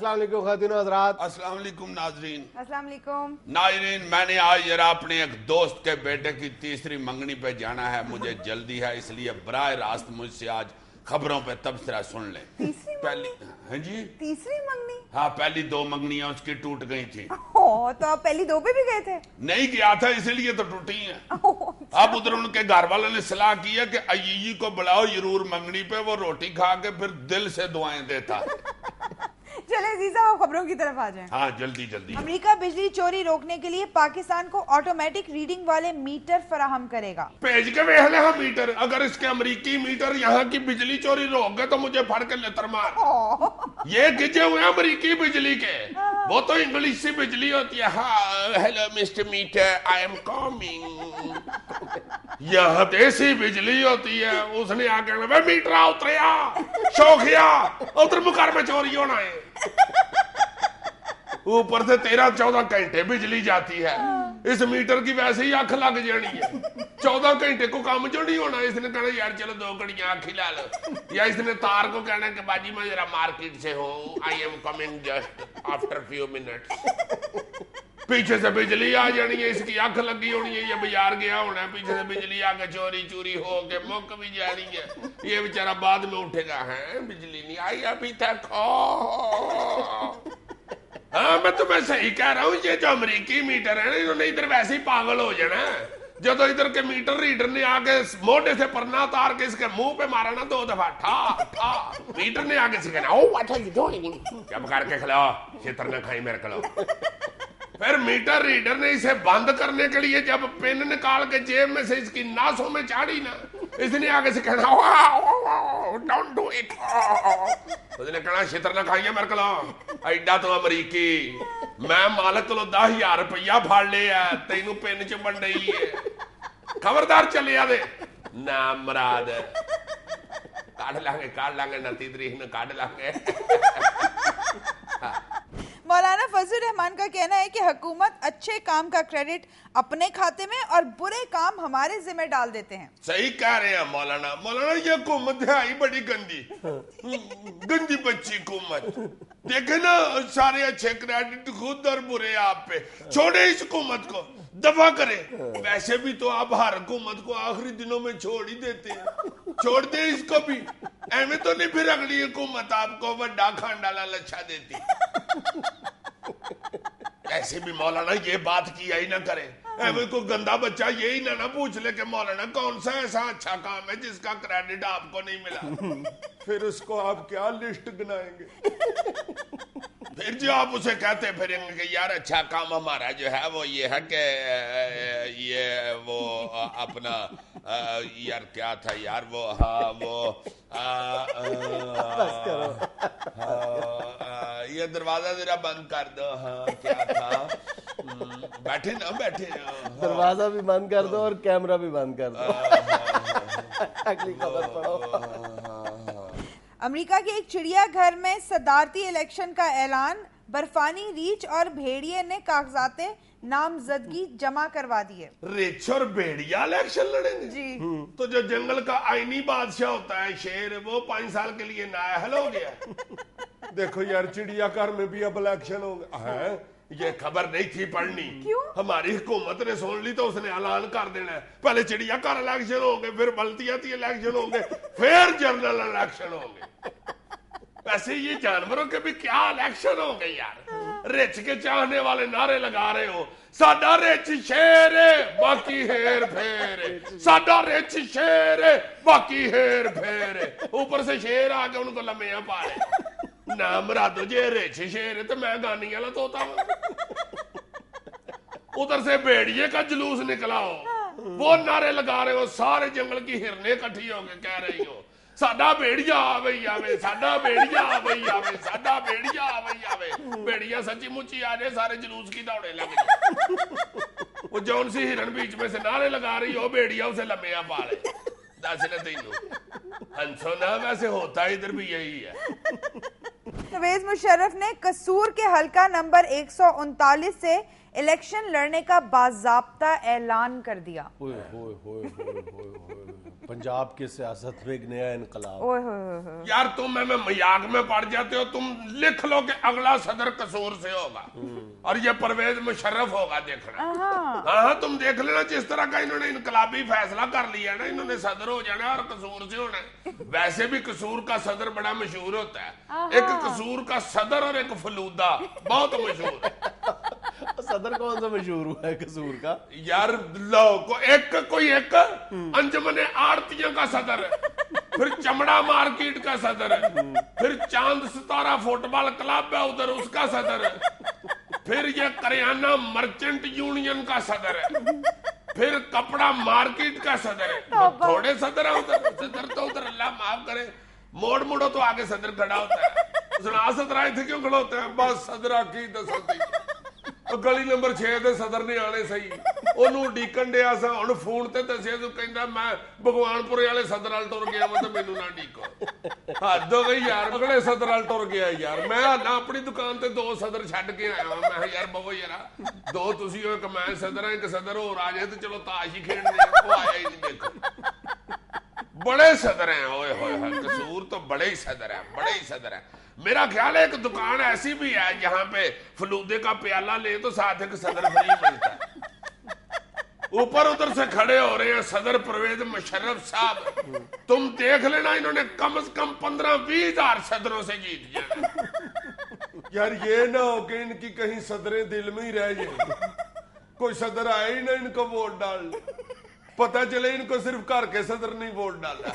अस्सलाम वालेकुम ख़वातीन हज़रात। अस्सलाम वालेकुम नाजरीन। अस्सलाम वालेकुम नाजरीन, मैंने आज जरा अपने एक दोस्त के बेटे की तीसरी मंगनी पे जाना है, मुझे जल्दी है, इसलिए बराह रास्त मुझसे आज खबरों पे तबसरा सुन लें। तीसरी पहली, हाँ जी, तीसरी मंगनी? हाँ, पहली 2 मंगनियां उसकी टूट गई थी। तो आप पहली 2 पे भी गए थे? नहीं गया था, इसलिए तो टूटी हैं। अब उधर उनके घर वालों ने सलाह की है कि अय्यी को बुलाओ जरूर मंगनी पे, वो रोटी खा के फिर दिल से दुआएं देता। चले अजीजा, आप खबरों की तरफ आ जाएं। हाँ, जल्दी जल्दी। अमेरिका बिजली चोरी रोकने के लिए पाकिस्तान को ऑटोमेटिक रीडिंग वाले मीटर फराहम करेगा। भेज के वेख ले हम मीटर, अगर इसके अमरीकी मीटर यहाँ की बिजली चोरी रोक गए तो मुझे फड़ के लेतर मार। ये गिजे हुए अमरीकी बिजली के, वो तो इंग्लिश सी बिजली होती है। हाँ, hello mister meter, I am coming. यहाँ देसी बिजली होती है, उसने आके वे मीटर उतरिया शौकिया उतर मुकर में चोरी होना है। ऊपर से 13-14 घंटे बिजली जाती है, इस मीटर की वैसे ही आंख लग जानी है। 14 घंटे को काम जो नहीं होना, इसने कहना यार चलो 2 घड़ियां आंख ही ला लो, या इसने तार को कहना कि बाजी मैं जरा मार्केट से हूँ, आई am coming just after few minutes. पीछे से बिजली आ जानी है, इसकी आंख लगी होनी है, ये बाजार गया होना है, पीछे से बिजली आके चोरी चोरी हो के मुक भी जानी है, ये बेचारा बाद में उठेगा, है बिजली नहीं आई अभी तक। हाँ, मैं तुम्हें सही कह रहा हूँ, ये जो अमरीकी मीटर है ना, इन्होंने इधर वैसे ही पागल हो जाना। जो तो इधर के मीटर रीडर ने आके मोटे से परना तार के इसके मुंह पे मारा ना 2 दफा, ठा ठा, मीटर ने आके सिखाना, oh what are you doing, जब करके खिलाओ छितर न खाई मेरे खिलाओ। फिर मीटर रीडर ने इसे बंद करने के लिए जब पेन निकाल के जेब में से इसकी नासों में चाड़ी ना, इसने आगे से कहना डोंट डू इट, उसने कहना छितर न खाइए मेरे को, एडा तो अमरीकी, मैं मालक को 10,000 रुपया फाड़ लिया, तेनू पेन च बन रही है, खबरदार चले आ दे ना मराद, काट लांगे 29 तारीख ने काट लांगे। मौलाना फजल रहमान का कहना है कि हुकूमत अच्छे काम का क्रेडिट अपने खाते में और बुरे काम हमारे जिम्मे डाल देते हैं। सही कह रहे हैं मौलाना। मौलाना ये हुकूमत है ही बड़ी गंदी बच्ची हुकूमत। देखे ना, सारे अच्छे क्रेडिट खुद और बुरे आप पे, छोड़े इस हुकूमत को, दफा करे। वैसे भी तो आप हर हुकूमत को आखिरी दिनों में छोड़ ही देते हैं, छोड़ दे इसको भी, एवं तो नहीं फिर अगली हुकूमत आपको बड़ा खांडाला लच्छा देती। ऐसे भी मौलाना ये बात किया ही ना करे, एवं कोई गंदा बच्चा यही ना पूछ ले कि मौलाना कौन सा ऐसा अच्छा काम है जिसका क्रेडिट आपको नहीं मिला, फिर उसको आप क्या लिस्ट गिनाएंगे। फिर जो आप उसे कहते फिरेंगे कि यार अच्छा काम हमारा जो है वो ये है कि ये वो अपना यार क्या था यार वो, हाँ वो ये दरवाजा जरा बंद कर दो, हाँ क्या था, बैठे ना बैठे, दरवाजा भी बंद कर दो और कैमरा भी बंद कर दो। अगली खबर पढ़ो। अमेरिका के एक चिड़िया घर में सदारती इलेक्शन का ऐलान, बर्फानी रीछ और भेड़िए ने कागजाते नामजदगी जमा करवा दी है। रीछ और भेड़िया इलेक्शन लड़ेंगे जी। तो जो जंगल का आईनी बादशाह होता है शेर, वो 5 साल के लिए नाअहल हो गया। देखो यार, चिड़ियाघर में भी अब इलेक्शन होगा, ये खबर नहीं थी पढ़नी। क्यों? हमारी हुकूमत ने सुन ली तो उसने ऐलान कर देना है, पहले चिड़ियाघर इलेक्शन होंगे, फिर बल्दियाती इलेक्शन होंगे, फिर जनरल इलेक्शन होंगे। वैसे ये जानवरों के भी क्या इलेक्शन होंगे यार। रिच के चाहने वाले नारे लगा रहे हो, साडा रिच शेर बाकी हेर फेर, साडा रिच शेर बाकी हेर फेर, ऊपर से शेर आके उनको लम्बियां पा रहे। ना मरादो, जे रिच शेर तो मैं गानी वाला तोता हूं। उधर से भेड़िए का जुलूस निकला हो, वो नारे लगा रहे हो, सारे जंगल की हिरने इकट्ठी होके कह रही हो साडा भेड़िया आवे आवे, साडा भेड़िया आवे आवे, साडा भेड़िया आवे आवे। भेड़िया सच्ची मुच्ची आ जाए, सारे जुलूस की दौड़े लगे। वो जौन सी हिरन बीच में से नारे लगा रही हो, भेड़िया उसे लम्बियां पा रहे। दस न तीनों हंसो ना, वैसे होता इधर भी यही है। परवेज मुशर्रफ ने कसूर के हलका नंबर 139 से इलेक्शन लड़ने का बाज़ाब्ता ऐलान कर दिया। पंजाब की सियासत में एक नया इनकलाब। ओए होए होए। यार तुम हमें मजाक में पड़ जाते हो, तुम लिख लो कि अगला सदर कसूर से होगा और ये परवेज मुशर्रफ होगा, देखना। हाँ, तुम देख लेना जिस तरह का इन्होंने इनकलाबी फैसला कर लिया ना, इन्होंने सदर हो जाना और कसूर से होना है। वैसे भी कसूर का सदर बड़ा मशहूर होता है, एक कसूर का सदर और एक फलूदा बहुत मशहूर है। सदर कौन सा मशहूर हुआ है कसूर का? यार लो कोई एक अंजुमन आड़तियों का सदर है, फिर चमड़ा मार्केट का सदर है, फिर चांद सितारा फुटबॉल क्लब है उधर उसका सदर है, फिर ये करियाना मर्चेंट यूनियन का सदर है, फिर कपड़ा मार्केट का सदर है। थोड़े सदर है उधर, सदर तो उधर अल्लाह माफ करे, मोड़ मुड़ो तो आगे सदर खड़ा होता है। सुना सदर थे क्यों खड़ा होता है? बस सदरा की दसती गली नंबर 6 ਦੇ ਸਦਰ ਨੇ ਆਣੇ ਸਹੀ, ਉਹਨੂੰ ਡੀਕਣ ਡਿਆ ਸਾਂ, ਹੁਣ ਫੋਨ ਤੇ ਦੱਸਿਆ ਤੂੰ ਕਹਿੰਦਾ ਮੈਂ ਭਗਵਾਨਪੁਰੇ ਵਾਲੇ ਸਦਰ ਵਾਲ ਟੁਰ ਗਿਆ ਮੈਂ, ਤੇ ਮੈਨੂੰ ਨਾ ਡੀਕੋ। ਹੱਦ ਹੋ ਗਈ ਯਾਰ, ਅਗਲੇ ਸਦਰ ਵਾਲ ਟੁਰ ਗਿਆ ਯਾਰ। ਮੈਂ ਨਾ ਆਪਣੀ ਦੁਕਾਨ ਤੇ 2 ਸਦਰ ਛੱਡ ਕੇ ਆਇਆ, ਮੈਂ ਕਿਹਾ ਯਾਰ ਬਵੋ ਯਾਰ 2 ਤੁਸੀਂ ਹੋ, ਇੱਕ ਮੈਂ ਸਦਰ ਆ, ਇੱਕ ਸਦਰ ਹੋਰ ਆ ਜਾਏ ਤੇ ਚਲੋ ਤਾਸ਼ ਹੀ ਖੇਡਦੇ ਆ। ਉਹ ਆਇਆ ਹੀ ਨਹੀਂ, ਦੇਖੋ बड़े सदर हैं, ओए होए होए, कसूर तो बड़े ही सदर हैं, बड़े ही सदर हैं। मेरा ख्याल है एक दुकान ऐसी भी है जहां पे फलूदे का प्याला ले तो साथ एक सदर फ्री मिलता है। ऊपर उधर से खड़े हो रहे हैं सदर परवेज मुशर्रफ साहब, तुम देख लेना इन्होंने कम से कम 15-20 हजार सदरों से जीत जाना। यार ये ना हो कि इनकी कहीं सदरें दिल में ही रह जाए, कोई सदर आए ही ना इनको वोट डाल, पता चले इनको सिर्फ घर के सदर नहीं वोट डाला।